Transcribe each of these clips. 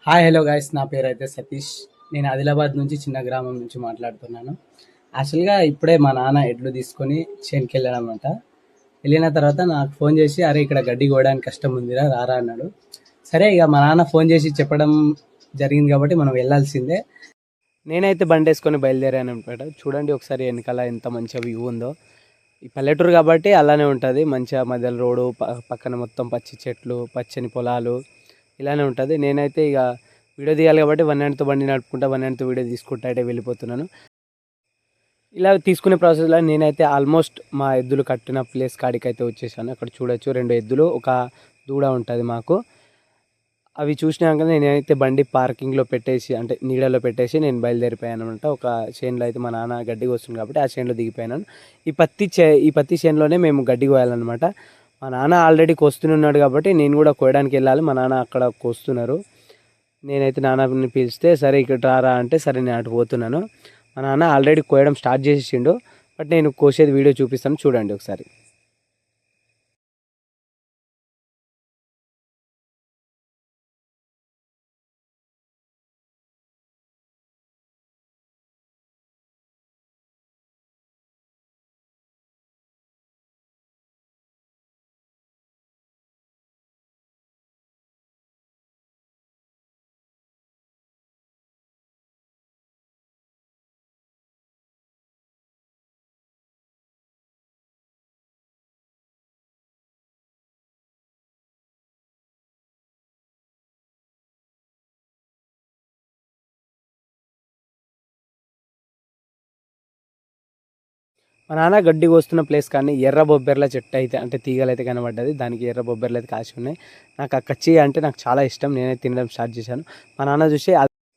Hi hello guys, నా పేరు అయితే సతీష్. నేను ఆదిలాబాద్ నుంచి చిన్న గ్రామం నుంచి మాట్లాడుతున్నాను. యాక్చువల్గా ఇప్పుడే మా నాన్న ఎడ్లు తీసుకొని చేనుకి వెళ్ళాడు అనమాట. వెళ్ళిన తర్వాత నాకు ఫోన్ చేసి, అరే ఇక్కడ గడ్డి కోయడానికి కష్టం ఉందిరా, రారా అన్నాడు. సరే ఇక మా నాన్న ఫోన్ చేసి చెప్పడం జరిగింది కాబట్టి మనం వెళ్ళాల్సిందే. నేనైతే బండి వేసుకొని బయలుదేరాను అనమాట. చూడండి ఒకసారి వెనకాల ఎంత మంచిగా వ్యూ ఉందో. ఈ పల్లెటూరు కాబట్టి అలానే ఉంటుంది, మంచిగా మధ్యలో రోడ్డు పక్కన మొత్తం పచ్చి చెట్లు, పచ్చని పొలాలు ఇలానే ఉంటుంది. నేనైతే ఇక వీడియో తీయాలి కాబట్టి వన్ హ్యాండ్తో బండి నడుపుకుంటా, వన్ హ్యాండ్తో వీడియో తీసుకుంటా అయితే వెళ్ళిపోతున్నాను. ఇలా తీసుకునే ప్రాసెస్లో నేనైతే ఆల్మోస్ట్ మా ఎద్దులు కట్టిన ప్లేస్ కాడికి అయితే వచ్చేసాను. అక్కడ చూడొచ్చు, 2 ఎద్దులు, ఒక దూడ ఉంటుంది మాకు. అవి చూసినాక నేనైతే బండి పార్కింగ్లో పెట్టేసి, అంటే నీడలో పెట్టేసి నేను బయలుదేరిపోయాను అనమాట. ఒక చేనులో అయితే మా నాన్న గడ్డి కోస్తుంది కాబట్టి ఆ చేనులో దిగిపోయాను. ఈ పత్తి చేనులోనే మేము గడ్డి కోయాలన్నమాట. మా నాన్న ఆల్రెడీ కోస్తున్నాడు కాబట్టి నేను కూడా కోయడానికి వెళ్ళాలి. మా నాన్న అక్కడ కోస్తున్నారు. నేనైతే నాన్నని పిలిస్తే సరే ఇక్కడ రారా అంటే సరే నేను అటు పోతున్నాను. మా నాన్న ఆల్రెడీ కోయడం స్టార్ట్ చేసేసిండు. బట్ నేను కోసేది వీడియో చూపిస్తాను, చూడండి ఒకసారి. మా నాన్న గడ్డి కోస్తున్న ప్లేస్ కానీ ఎర్ర బొబ్బెర్ల చెట్టు అయితే, అంటే తీగలు అయితే కనబడ్డది. దానికి ఎర్ర బొబ్బెర్లు అయితే కాసి ఉన్నాయి. నాకు ఆ కచ్చి అంటే నాకు చాలా ఇష్టం. నేనైతే తినడం స్టార్ట్ చేశాను. మా నాన్న చూసి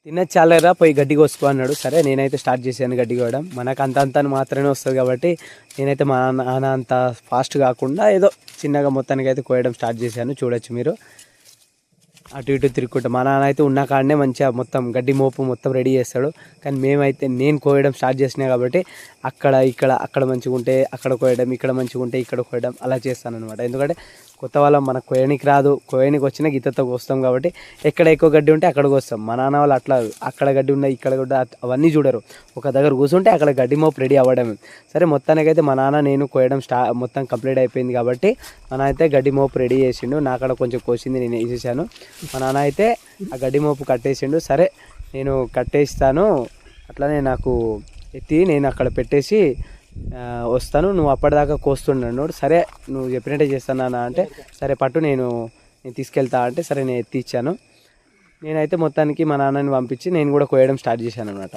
తినచ్చు చాలేరా, పోయి గడ్డి కోసుకో అన్నాడు. సరే నేనైతే స్టార్ట్ చేశాను గడ్డి కోయడం. మనకు అంత మాత్రమే వస్తుంది కాబట్టి నేనైతే మా నాన్న అంత ఫాస్ట్ కాకుండా ఏదో చిన్నగా మొత్తానికి అయితే కోయడం స్టార్ట్ చేశాను. చూడొచ్చు మీరు. అటు ఇటు తిరుగుకుంటాం. మా నాన్న అయితే ఉన్న కాడనే మంచిగా మొత్తం గడ్డి మోపు మొత్తం రెడీ చేస్తాడు. కానీ మేమైతే నేను కోయడం స్టార్ట్ చేసినా కాబట్టి అక్కడ మంచిగా ఉంటే అక్కడ కోయడం, ఇక్కడ మంచిగా ఉంటే ఇక్కడ కోయడం అలా చేస్తాను అనమాట. ఎందుకంటే కొత్త వాళ్ళం, మనకు కోయనికి రాదు. కోయనికి వచ్చిన గీతతో కోస్తాం కాబట్టి ఎక్కడ ఎక్కువ గడ్డి ఉంటే అక్కడ కోస్తాం. మా నాన్న వాళ్ళు అట్లా అక్కడ గడ్డి ఉన్నాయి ఇక్కడ గడ్డి అవన్నీ చూడరు. ఒక దగ్గర కూర్చుంటే అక్కడ గడ్డి మోపు రెడీ అవ్వడమే. సరే మొత్తానికైతే మా నాన్న నేను కోయడం మొత్తం కంప్లీట్ అయిపోయింది కాబట్టి మా నాన్న అయితే గడ్డి మోపు రెడీ చేసిండు. నా అక్కడ కొంచెం కోసింది నేను వేసేసాను. మా నాన్న అయితే ఆ గడ్డి మోపు కట్టేసిండు. సరే నేను కట్టేస్తాను, అట్లనే నాకు ఎత్తి నేను అక్కడ పెట్టేసి వస్తాను, నువ్వు అప్పటిదాకా కోస్తున్నాడు. సరే నువ్వు చెప్పినట్టే చేస్తానా అంటే సరే పట్టు, నేను తీసుకెళ్తా అంటే సరే నేను ఎత్తి ఇచ్చాను. నేనైతే మొత్తానికి మా నాన్నని పంపించి నేను కూడా కోయడం స్టార్ట్ చేశాను అనమాట.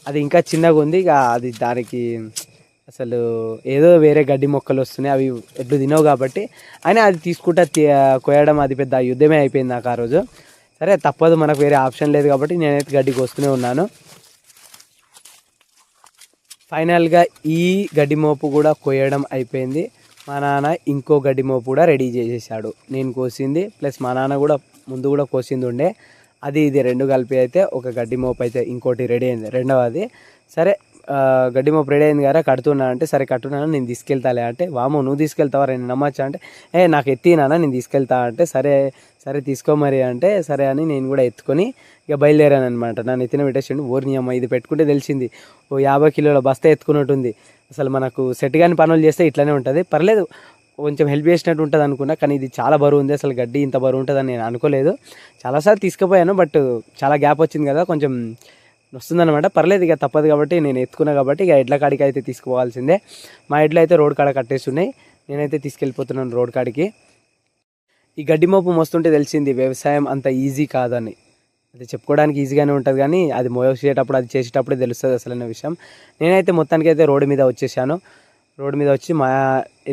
అది ఇంకా చిన్నగా ఉంది. ఇక అది దానికి అసలు ఏదో వేరే గడ్డి మొక్కలు వస్తున్నాయి, అవి ఎడ్లు తినవు కాబట్టి అయినా అది తీసుకుంటా కోయడం అది పెద్ద యుద్ధమే అయిపోయింది నాకు ఆ రోజు. సరే తప్పదు, మనకు వేరే ఆప్షన్ లేదు కాబట్టి నేనైతే గడ్డికి వస్తూనే ఉన్నాను. ఫైనల్గా ఈ గడ్డి మోపు కూడా కోయడం అయిపోయింది. మా నాన్న ఇంకో గడ్డి మోపు కూడా రెడీ చేసేసాడు. నేను కోసింది ప్లస్ మా నాన్న కూడా ముందు కూడా కోసింది ఉండే, అది ఇది రెండు కలిపి అయితే ఒక గడ్డి మోపు అయితే ఇంకోటి రెడీ అయింది, రెండవది. సరే గడ్డి మోపు రెడీ అయింది కదా, కడుతున్నా అంటే సరే కట్టున్నాను, నేను తీసుకెళ్తాలే అంటే వామో నువ్వు తీసుకెళ్తావా నేను నమ్మచ్చా అంటే నాకు ఎత్తినానా నేను తీసుకెళ్తా అంటే సరే సరే తీసుకో మరి అంటే సరే అని నేను కూడా ఎత్తుకొని ఇక బయలుదేరాను అనమాట. నన్ను ఎత్తిన పెట్టేసిండు. ఓర్ని అమ్మ ఇది పెట్టుకుంటే తెలిసింది ఓ 50 కిలోల బస్తా ఎత్తుకున్నట్టుంది. అసలు మనకు సెట్ కాని పనులు చేస్తే ఇట్లనే ఉంటుంది, పర్లేదు కొంచెం హెల్ప్ చేసినట్టు ఉంటుంది అనుకున్నా. కానీ ఇది చాలా బరువు ఉంది, అసలు గడ్డి ఇంత బరువు ఉంటుందని నేను అనుకోలేదు. చాలాసార్లు తీసుకుపోయాను బట్ చాలా గ్యాప్ వచ్చింది కదా, కొంచెం వస్తుందన్నమాట. పర్లేదు ఇక తప్పదు కాబట్టి నేను ఎత్తుకున్నా కాబట్టి ఇక ఎడ్ల కాడికి అయితే తీసుకుపోవాల్సిందే. మా ఎడ్లు అయితే రోడ్ కాడ కట్టేస్తున్నాయి, నేనైతే తీసుకెళ్ళిపోతున్నాను రోడ్ కాడికి. ఈ గడ్డి మోపు మోస్తుంటే తెలిసింది వ్యవసాయం అంత ఈజీ కాదని. అది చెప్పుకోవడానికి ఈజీగానే ఉంటుంది కానీ అది మోసేటప్పుడు అది చేసేటప్పుడే తెలుస్తుంది అసలైన విషయం. నేనైతే మొత్తానికి అయితే రోడ్డు మీద వచ్చేసాను. రోడ్డు మీద వచ్చి మా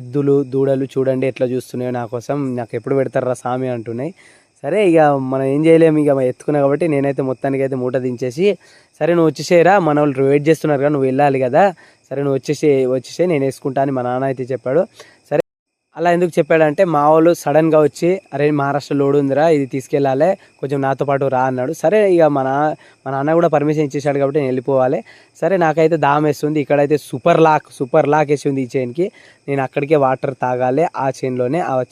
ఎద్దులు దూడలు చూడండి ఎట్లా చూస్తున్నాయో నా కోసం, నాకు ఎప్పుడు పెడతారా సామి అంటున్నాయి. సరే ఇక మనం ఏం చేయలేము, ఇక ఎత్తుకున్నా కాబట్టి నేనైతే మొత్తానికి అయితే మూట దించేసి సరే నువ్వు వచ్చేసేయరా, మన వాళ్ళు వెయిట్ చేస్తున్నారు కదా, నువ్వు వెళ్ళాలి కదా, సరే నువ్వు వచ్చేసే నేను వేసుకుంటా అని మా నాన్న అయితే చెప్పాడు. సరే అలా ఎందుకు చెప్పాడంటే మా వాళ్ళు సడన్గా వచ్చి అరే మహారాష్ట్ర లోడ్ ఉందిరా ఇది తీసుకెళ్ళాలి కొంచెం నాతో పాటు రా అన్నాడు. సరే ఇక మా నాన్న కూడా పర్మిషన్ ఇచ్చేసాడు కాబట్టి నేను వెళ్ళిపోవాలి. సరే నాకైతే దాహం వేస్తుంది. ఇక్కడైతే సూపర్ లాక్ వేసి ఉంది ఈ చైన్కి. నేను అక్కడికే వాటర్ తాగాలి. ఆ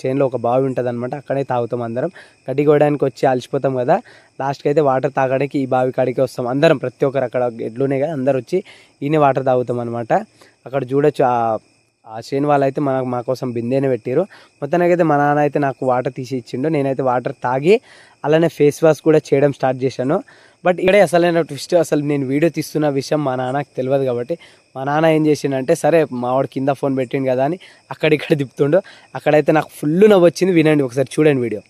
చైన్లో ఒక బావి ఉంటుంది అనమాట. అక్కడే తాగుతాం అందరం. గడ్డి కోయడానికి వచ్చి అలసిపోతాం కదా, లాస్ట్కి అయితే వాటర్ తాగడానికి ఈ బావి కాడికే వస్తాం అందరం. ప్రతి ఒక్కరు అక్కడ ఎడ్లునే కదా అందరు వచ్చి ఈయనే వాటర్ తాగుతాం అనమాట. అక్కడ చూడొచ్చు ఆ చేను వాళ్ళు అయితే మా కోసం బిందెనే పెట్టారు. మొత్తానికైతే మా నాన్న అయితే నాకు వాటర్ తీసి ఇచ్చిండు. నేనైతే వాటర్ తాగి అలానే ఫేస్ వాష్ కూడా చేయడం స్టార్ట్ చేశాను. బట్ ఇక్కడే అసలైన ట్విస్ట్, అసలు నేను వీడియో తీస్తున్న విషయం మా నాన్నకి తెలియదు కాబట్టి మా నాన్న ఏం చేసిండంటే సరే మావాడు కింద ఫోన్ పెట్టిండు కదా అని అక్కడిక్కడ తిప్పుతుండు. అక్కడైతే నాకు ఫుల్ నవ్వు వచ్చింది. వినండి ఒకసారి, చూడండి వీడియో.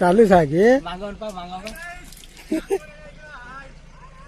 चालू आहे मागवून